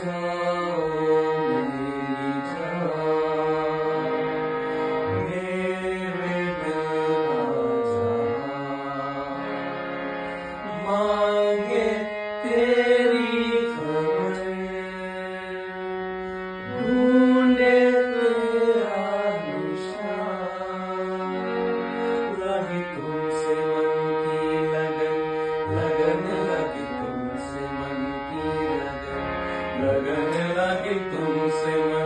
जाओ मेरी जान, मेरे दिल आ जा, मांगे तेरी खबर, ढूंढे तेरा निशान, रही तुमसे मन की लगन, लगन लगी तुमसे मन की लगन, लगन लगी तुमसे मन